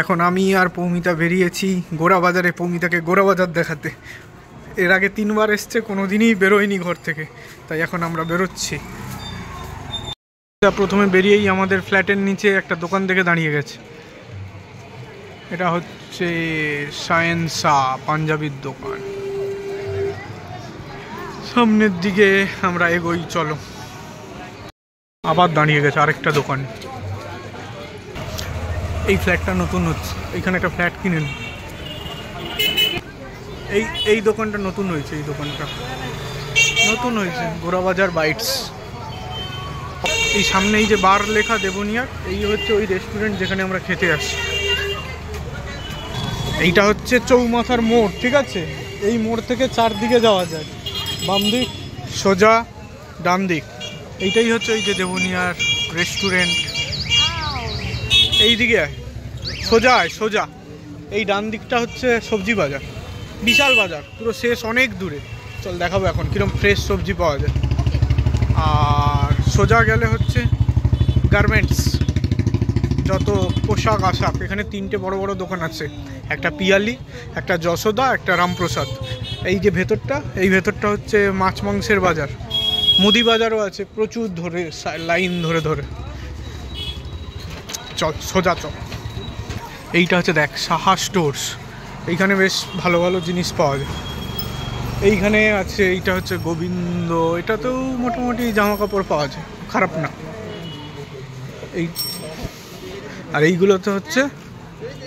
এখন আমি আর পৌমিতা বেরিয়েছি গোড়া বাজারে, পৌমিতাকে গোড়া বাজার দেখাতে। এর আগে 3বার এসছে, কোনো দিনই বেরোয়নি ঘর থেকে, তাই এখন আমরা বেরোচ্ছি। প্রথমে বেরিয়েই আমাদের ফ্ল্যাটের নিচে একটা দোকান দেখে দাঁড়িয়ে গেছে। এটা হচ্ছে সায়েন্সা পাঞ্জাবির দোকান। সামনের দিকে আমরা এগোই, চলো। আবার দাঁড়িয়ে গেছে আরেকটা দোকান। এই ফ্ল্যাটটা নতুন হচ্ছে, এইখানে একটা ফ্ল্যাট কিনেন। এই দোকানটা নতুন হয়েছে, এই দোকানটা নতুন হয়েছে, গোড়াবাজার বাইটস। এই সামনে এই যে বার লেখা দেবনিয়ার, এই হচ্ছে ওই রেস্টুরেন্ট যেখানে আমরা খেতে আসি। এইটা হচ্ছে চৌমাথার মোড়, ঠিক আছে? এই মোড় থেকে চারদিকে যাওয়া যায়, বাম দিক, সোজা, ডান দিক। এইটাই হচ্ছে ওই যে দেবনিয়ার রেস্টুরেন্ট। এই দিকে সোজা সোজা, এই ডান দিকটা হচ্ছে সবজি বাজার, বিশাল বাজার, পুরো শেষ অনেক দূরে। চল দেখাবো এখন কিরকম ফ্রেশ সবজি পাওয়া যায়। আর সোজা গেলে হচ্ছে গার্মেন্টস, যত পোশাক আশাক। এখানে 3টে বড় বড় দোকান আছে, একটা পিয়ালি, একটা যশোদা, একটা রামপ্রসাদ। এই যে ভেতরটা, এই ভেতরটা হচ্ছে মাছ মাংসের বাজার। মুদি বাজারও আছে, প্রচুর ধরে লাইন ধরে ধরে। চল সোজা চল। এইটা হচ্ছে দেখ সাহা স্টোর্স, এইখানে বেশ ভালো ভালো জিনিস পাওয়া যায়। এইখানে আছে, এইটা হচ্ছে গোবিন্দ, এটাতেও মোটামুটি জামা কাপড় পাওয়া যায়, খারাপ না। এই আর এইগুলোতে হচ্ছে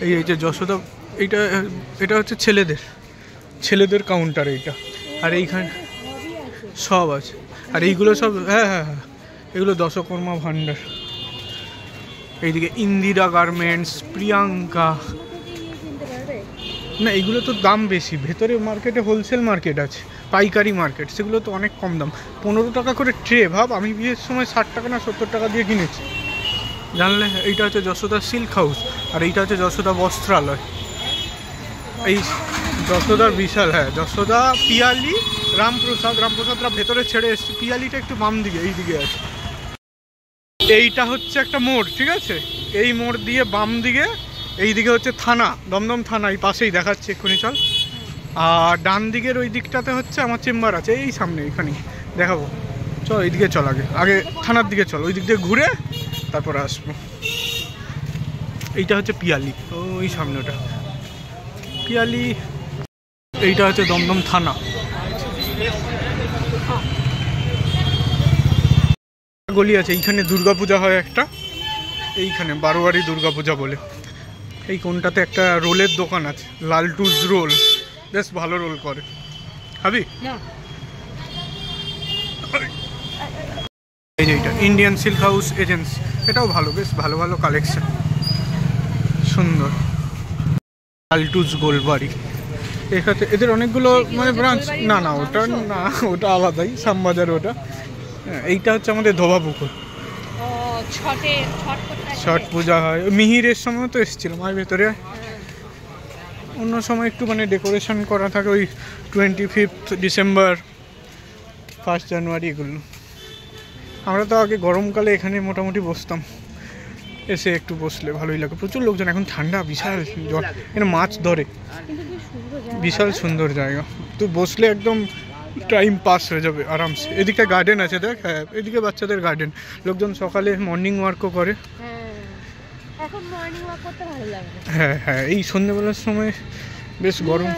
এই যে যশোদা, এটা হচ্ছে ছেলেদের কাউন্টার এইটা। আর এইখানে সব আছে, আর এইগুলো সব হ্যাঁ, এগুলো দশকর্মা ভান্ডার। এইদিকে ইন্দিরা গার্মেন্টস, প্রিয়াঙ্কা। না এগুলো তো দাম বেশি, ভেতরে মার্কেটে হোলসেল মার্কেট আছে, পাইকারি মার্কেট, সেগুলো তো অনেক কম দাম। 15 টাকা করে ট্রে, ভাব আমি বিয়ের সময় 60 টাকা না 70 টাকা দিয়ে কিনেছি, জানলে? এইটা হচ্ছে যশোদা সিল্ক হাউস, আর এইটা হচ্ছে যশোদা বস্ত্রালয়। এই যশোদার বিশাল, হ্যাঁ যশোদা, পিয়ালি, রামপ্রসাদরা ভেতরে ছেড়ে এসছে, পিয়ালিটা একটু বাম দিকে, এই দিকে আছে। এইটা হচ্ছে একটা মোড়, ঠিক আছে? এই মোড় দিয়ে বাম দিকে, এই দিকে হচ্ছে থানা, দমদম থানা, এই পাশেই দেখাচ্ছে এক্ষুনি, চল। আর ডান দিকের ওই দিকটাতে হচ্ছে আমার চেম্বার আছে, এই সামনে এখানেই দেখাবো। চল এইদিকে চল, আগে থানার দিকে চল, ওই দিক দিয়ে ঘুরে তারপরে আসবো। এইটা হচ্ছে পিয়ালি, ওই সামনে ওটা পিয়ালি। এইটা হচ্ছে দমদম থানা। গলি আছে, এইখানে দুর্গাপূজা হয় একটা, এইখানে বারোয়ারি দুর্গাপূজা বলে। এই কোনটাতে একটা রোলের দোকান আছে, লালটুজ রোল, বেশ ভালো রোল করে, খাবি? এই যে এইটা ইন্ডিয়ান সিল্ক হাউস এজেন্সি, এটাও ভালো, বেশ ভালো ভালো কালেকশন, সুন্দর। লালটুজ গোলবাড়ি, এখানে এদের অনেকগুলো মানে ব্রাঞ্চ। না ওটা আলাদাই, শ্যামবাজার ওটা। এইটা হচ্ছে আমাদের ধোবা পুকুর, ছট পূজা হয়, মিহিরের সময় তো এসেছিলাম। আর ভেতরে অন্য সময় একটু মানে ডেকোরেশন করা থাকে, ওই 25 ডিসেম্বর, 1 জানুয়ারি, এগুলো। আমরা তো আগে গরমকালে এখানে মোটামুটি বসতাম, এসে একটু বসলে ভালোই লাগে। প্রচুর লোকজন, এখন ঠান্ডা, বিশাল জল, এখানে মাছ ধরে, বিশাল সুন্দর জায়গা। তুই বসলে একদম টাইম পাস হয়ে যাবে আরামসে। এদিকটা গার্ডেন আছে দেখ, হ্যাঁ এদিকে বাচ্চাদের গার্ডেন, লোকজন সকালে মর্নিং ওয়ার্কও করে। হ্যাঁ এই সন্ধ্যেবেলার সময় বেশ গরম,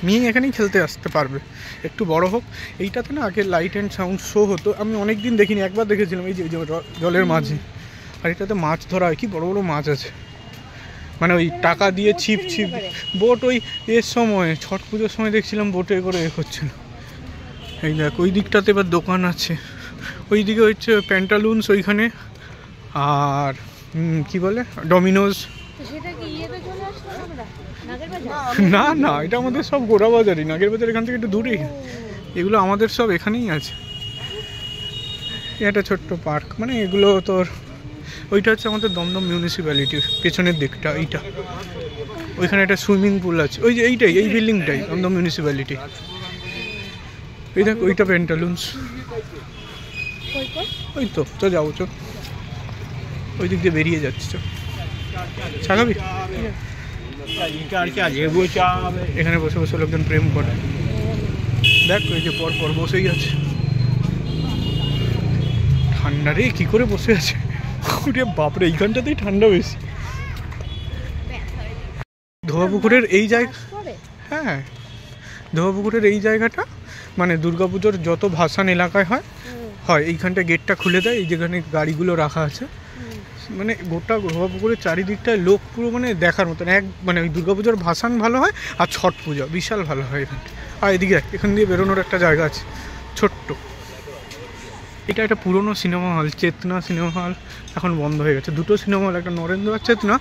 মেয়ে এখানেই খেলতে আসতে পারবে, একটু বড় হোক। এইটাতে না আগে লাইট অ্যান্ড সাউন্ড শো হতো, আমি অনেক দিন দেখিনি, একবার দেখেছিলাম, এই যে জলের মাঝে। আর এটাতে মাছ ধরা হয়, কি বড় বড় মাছ আছে, মানে ওই টাকা দিয়ে ছিপ বোট, ওই এর সময় ছট পুজোর সময় দেখছিলাম বোটে করে করছিল। এই দেখ ওই দিকটাতে এবার দোকান আছে, ওই দিকে হচ্ছে প্যান্টালুন্স ওইখানে, আর কি বলে ডমিনোজ। না এটা আমাদের সব গোড়া বাজারই, নাগের বাজার এখান থেকে একটু দূরেই, এগুলো আমাদের সব এখানেই আছে। এটা ছোট্ট পার্ক, মানে এগুলো তোর, ওইটা হচ্ছে আমাদের দমদম মিউনিসিপ্যালিটির পেছনের দিকটা, এইটা ওইখানে একটা সুইমিং পুল আছে, ওই যে এইটাই, এই বিল্ডিংটাই দমদম মিউনিসিপ্যালিটি। এই দেখ ওইটা প্যান্টালুন্স, ওই তো যাবো, চল ওই দিক দিয়ে বেরিয়ে যাচ্ছে। চা খাবি? এখানে বসে বসে লোকজন প্রেম করে। দেখ ওই যে পর পর বসেই আছে। ঠান্ডা রে, কি করে বসে আছে? ওরে বাপরে, এইখানটাতেই ঠান্ডা বেশি। ধোয়াপুকুরের এই জায়গা, হ্যাঁ ধোয়াপুকুরের এই জায়গাটা মানে দুর্গাপুজোর যত ভাসান এলাকায় হয় এইখানটা গেটটা খুলে দেয়, এই যেখানে গাড়িগুলো রাখা আছে। মানে গোটা ধোয়াপুকুরের চারিদিকটায় লোক পুরো মানে দেখার মতন। মানে ওই দুর্গাপুজোর ভাসান ভালো হয় আর ছট পুজো বিশাল ভালো হয় এখানটা। আর এদিকে এখান দিয়ে বেরোনোর একটা জায়গা আছে ছোট্ট। এটা একটা পুরনো সিনেমা হল, চেতনা সিনেমা হল, এখন বন্ধ হয়ে গেছে। দুটো সিনেমা হল, একটা নরেন্দ্র আর চেতনা,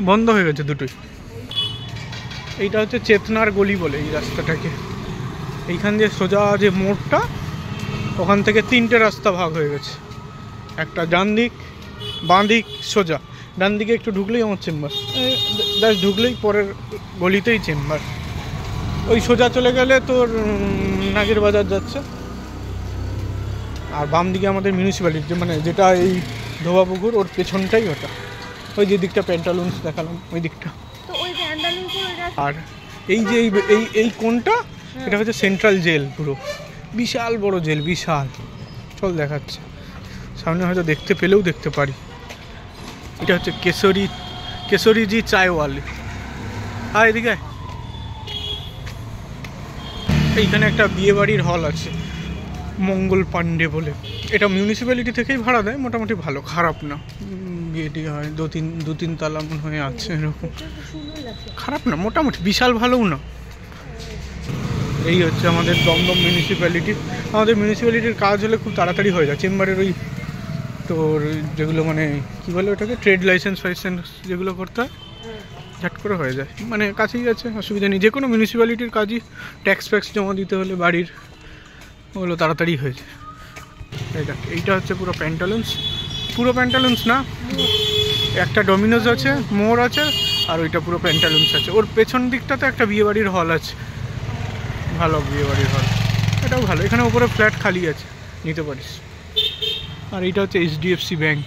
বন্ধ হয়ে গেছে দুটোই। এইটা হচ্ছে চেতনার গলি বলে এই রাস্তাটাকে। এইখান দিয়ে সোজা যে মোড়টা, ওখান থেকে 3টে রাস্তা ভাগ হয়ে গেছে। একটা ডান দিক, বাঁ দিক, সোজা। ডান দিকে একটু ঢুকলেই আমার চেম্বার, জাস্ট ঢুকলেই পরের গলিতেই চেম্বার। ওই সোজা চলে গেলে তোর নাগের বাজার যাচ্ছে। আর বাম দিকে আমাদের মিউনিসিপ্যালিটি, মানে যেটা এই ধোবাপুকুর, ওর পেছনটাই ওটা। ওই যে দিকটা প্যান্টালুন্স দেখালাম, ওই দিকটা। আর এই যে এই কোনটা, এটা হচ্ছে সেন্ট্রাল জেল। পুরো বিশাল বড় জেল, বিশাল। চল দেখাচ্ছে সামনে, হয়তো দেখতে পেলেও দেখতে পারি। এটা হচ্ছে কেশরীজি চায়ওয়ালি। আর এদিকে এইখানে একটা বিয়ে বাড়ির হল আছে, মঙ্গল পাণ্ডে বলে। এটা মিউনিসিপ্যালিটি থেকেই ভাড়া দেয়, মোটামুটি ভালো, খারাপ না। বিয়েটি হয় দু তিন তালা মনে হয় আছে, এরকম খারাপ না, মোটামুটি বিশাল ভালোও না। এই হচ্ছে আমাদের দমদম মিউনিসিপ্যালিটি। আমাদের মিউনিসিপ্যালিটির কাজ হলে খুব তাড়াতাড়ি হয়ে যায়। চেম্বারের ওই তোর যেগুলো মানে কী বলে ওটাকে, ট্রেড লাইসেন্স ফাইসেন্স যেগুলো করতে হয়, ঝাট করে হয়ে যায়। মানে কাছেই আছে, অসুবিধা নেই। যে কোনো মিউনিসিপ্যালিটির কাজই, ট্যাক্স ফ্যাক্স জমা দিতে হলে বাড়ির, ওগুলো তাড়াতাড়ি হয়ে যায়। এইটা হচ্ছে পুরো প্যান্টালুন্স। পুরো প্যান্টালুন্স না, একটা ডমিনোজ আছে, মোড় আছে, আর ওইটা পুরো প্যান্টালুন্স আছে। ওর পেছন দিকটাতে একটা বিয়েবাড়ির হল আছে, ভালো বিয়েবাড়ির হল, এটাও ভালো। এখানে উপরে ফ্ল্যাট খালি আছে, নিতে পারিস। আর এইটা হচ্ছে HDFC ব্যাংক।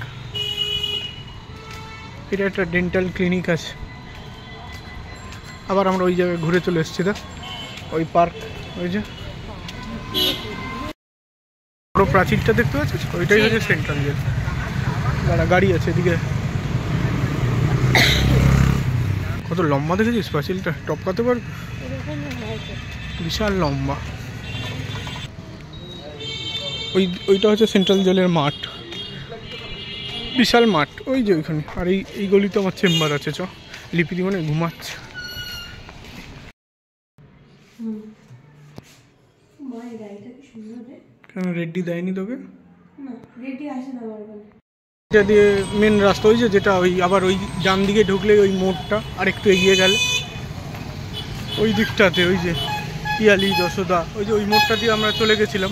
এটা একটা ডেন্টাল ক্লিনিক আছে। আবার আমরা ওই জায়গায় ঘুরে চলে এসেছি, দেখ ওই পার্ক, ওই যে বড় প্রাচীরটা দেখতে পাচ্ছিস, ওইটাই হচ্ছে সেন্ট্রাল জেল। গাড়ি আছে এদিকে। কত লম্বা দেখেছিস পাঁচিলটা, টপকাতে পারবে, বিশাল লম্বা। ওইটা হচ্ছে সেন্ট্রাল জেলের মাঠ, বিশাল মাঠ ওই যে ওইখানে। আর এই গলিতে আমার চেম্বার আছে। চ লিপিদি মানে ঘুমাচ্ছে। কেন রেডি দেয়নি তোকে? এটা দিয়ে মেন রাস্তা, ওই যেটা ওই আবার ওই ডান দিকে ঢুকলে ওই মোড়টা, আর একটু এগিয়ে গেলে ওই দিকটাতে ওই যে পিয়ালি যশোদা, ওই যে ওই মোড়টা দিয়ে আমরা চলে গেছিলাম।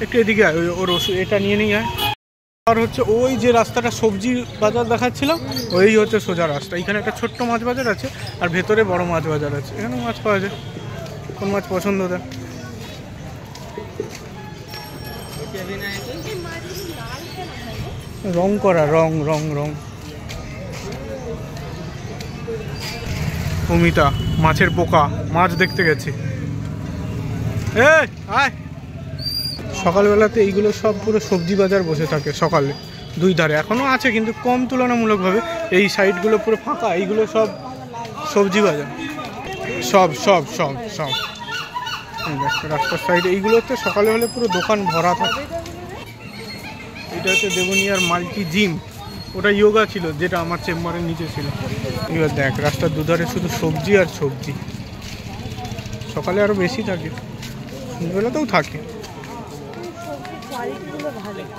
একটু এদিকে আয়, ওর এটা নিয়ে নিয়ে আয়। আর হচ্ছে ওই যে রাস্তাটা সবজি বাজার দেখাচ্ছিলাম, ওই হচ্ছে সোজা রাস্তা। এখানে একটা ছোট্ট মাছ বাজার আছে, আর ভেতরে বড় মাছ বাজার আছে। এখানে মাছ পাওয়া যায়, কোন মাছ পছন্দ দেয়। রং করা, রং রং রং। অমিতা মাছের পোকা, মাছ দেখতে গেছে। আয় সকালবেলাতে এইগুলো সব পুরো সবজি বাজার বসে থাকে সকালে, দুই ধারে। এখনও আছে কিন্তু কম তুলনামূলকভাবে। এই সাইডগুলো পুরো ফাঁকা, এইগুলো সব সবজি বাজার। সব সব সব সব রাস্তার সাইডে এইগুলোতে সকালে হলে পুরো দোকান ভরা থাকে। এটা হচ্ছে দেবনিয়ার মাল্টি জিম, ওটা ইয়োগা ছিল, যেটা আমার চেম্বারের নিচে ছিল। এবার দেখ রাস্তার দুধারে শুধু সবজি আর সবজি। সকালে আরও বেশি থাকে, সন্ধ্যেবেলাতেও থাকে।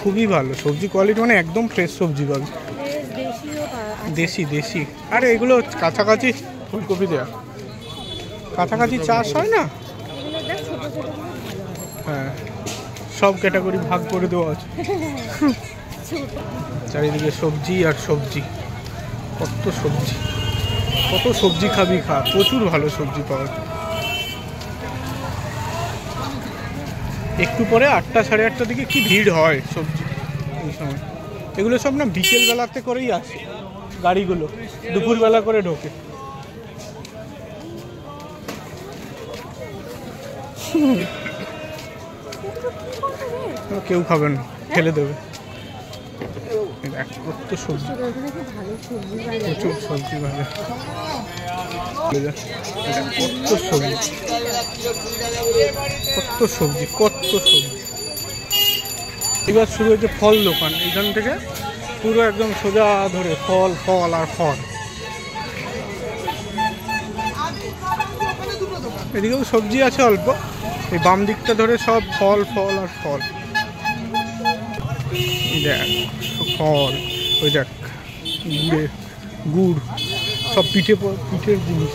খুবই ভালো সবজি কোয়ালিটি, মানে একদম ফ্রেশ সবজি পাবে, দেশি দেশি। আরে এগুলো কাছাকাছি ফুলকপি দেওয়া, কাছাকাছি চাষ হয় না। হ্যাঁ, সব ক্যাটাগরি ভাগ করে দেওয়া আছে। চারিদিকে সবজি আর সবজি, কত সবজি, কত সবজি খাবি খা, প্রচুর ভালো সবজি পাওয়া যায়। একটু পরে 8টা সাড়ে 8টার দিকে কি ভিড় হয় সবজি এই সময়। এগুলো সব না বিকেল বেলাতে করেই আসে, গাড়িগুলো দুপুরবেলা করে ঢোকে। কেউ খাবে না, ফেলে দেবে। কত সবজি, প্রচুর সবজি ভালো, কত সবজি, কত সবজি, কত সবজি। এবার শুরু হয়েছে ফল দোকান, এইখান থেকে পুরো একদম সোজা ধরে ফল ফল আর ফল। এদিকেও সবজি আছে অল্প, এই বাম দিকটা ধরে সব ফল ফল আর ফল। দেখ ফল, ওই দেখ গুড়, সব পিঠের জিনিস।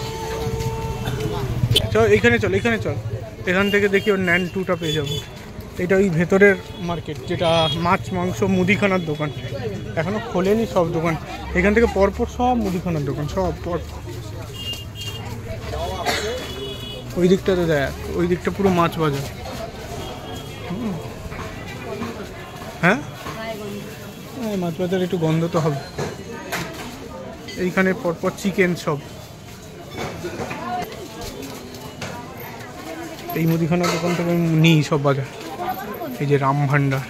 চল এইখানে চল, এইখানে চল, এখান থেকে দেখি ওর ন্যান টুটা পেয়ে যাবো। এটা ওই ভেতরের মার্কেট, যেটা মাছ মাংস মুদিখানার দোকান, এখনো খোলেনি সব দোকান। এখান থেকে পরপর সব মুদিখানার দোকান, সব পরপর। ওই দিকটাতে দেখ, ওই দিকটা পুরো মাছ বাজার। হ্যাঁ মাছ বাজার একটু গন্ধ তো হবে। এইখানে পরপর চিকেন সব। এই মুদিখানার দোকান থেকে নিই সব বাজার। এই যে রাম ভান্ডার,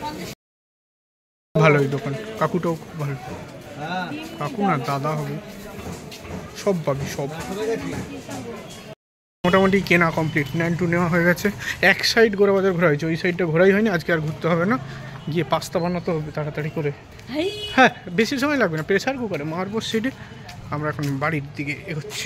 ভালো এই দোকান, কাকুটাও খুব ভালো। কাকু না দাদা হবে, সব পাবি সব। মোটামুটি কেনা কমপ্লিট, ন্যান টু নেওয়া হয়ে গেছে। এক সাইড গোড়া বাজার ঘোরা হয়েছে, ওই সাইডটা ঘোরাই হয়নি। আজকে আর ঘুরতে হবে না, গিয়ে পাস্তা বানাতে হবে তাড়াতাড়ি করে। হ্যাঁ বেশি সময় লাগবে না, প্রেসার কুকারে মারবো সেটে। আমরা এখন বাড়ির দিকে এগোচ্ছি।